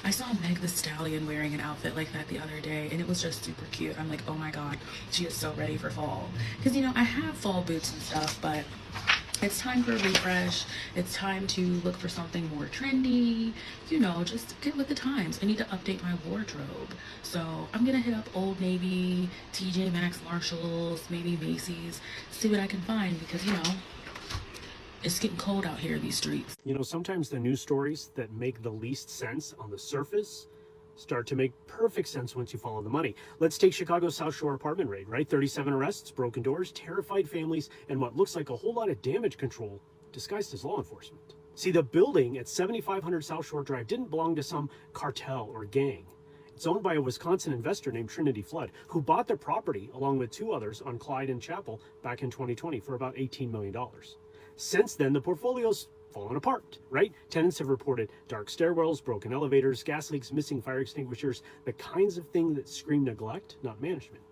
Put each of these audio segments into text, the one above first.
I saw Meg the Stallion wearing an outfit like that the other day, and it was just super cute. I'm like, oh my god, she is so ready for fall. Because, you know, I have fall boots and stuff, but it's time for a refresh. It's time to look for something more trendy, you know, just get with the times. I need to update my wardrobe. So I'm gonna hit up Old Navy, TJ Maxx, Marshalls, maybe Macy's, see what I can find because, you know, it's getting cold out here in these streets. You know, sometimes the news stories that make the least sense on the surface start to make perfect sense once you follow the money. Let's take Chicago's South Shore apartment raid, right? 37 arrests, broken doors, terrified families, and what looks like a whole lot of damage control disguised as law enforcement. See, the building at 7500 South Shore Drive didn't belong to some cartel or gang. It's owned by a Wisconsin investor named Trinity Flood, who bought the property along with two others on Clyde and Chapel back in 2020 for about $18 million. Since then, the portfolio's fallen apart, right? Tenants have reported dark stairwells, broken elevators, gas leaks, missing fire extinguishers, the kinds of things that scream neglect, not management.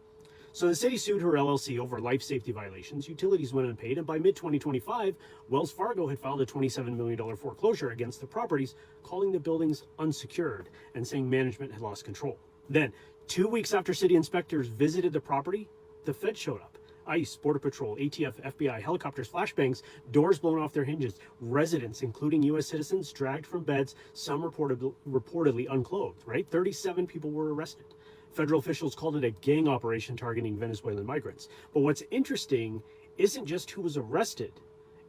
So the city sued her LLC over life safety violations, utilities went unpaid, and by mid-2025, Wells Fargo had filed a $27 million foreclosure against the properties, calling the buildings unsecured and saying management had lost control. Then, 2 weeks after city inspectors visited the property, the Fed showed up. ICE, Border Patrol, ATF, FBI, helicopters, flashbangs, doors blown off their hinges, residents, including U.S. citizens, dragged from beds, some reportedly unclothed, right? 37 people were arrested. Federal officials called it a gang operation targeting Venezuelan migrants. But what's interesting isn't just who was arrested,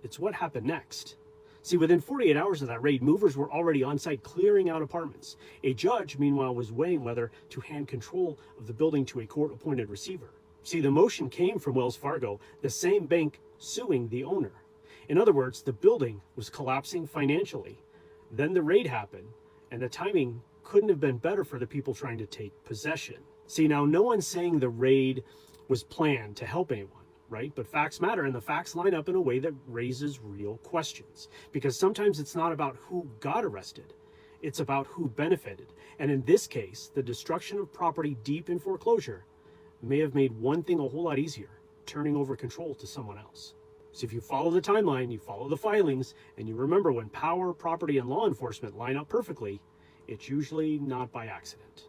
it's what happened next. See, within 48 hours of that raid, movers were already on site clearing out apartments. A judge, meanwhile, was weighing whether to hand control of the building to a court-appointed receiver. See, the motion came from Wells Fargo, the same bank suing the owner. In other words, the building was collapsing financially. Then the raid happened, and the timing couldn't have been better for the people trying to take possession. See, now no one's saying the raid was planned to help anyone, right? But facts matter, and the facts line up in a way that raises real questions. Because sometimes it's not about who got arrested, it's about who benefited. And in this case, the destruction of property deep in foreclosure may have made one thing a whole lot easier, turning over control to someone else. So if you follow the timeline, you follow the filings, and you remember when power, property, and law enforcement line up perfectly, it's usually not by accident.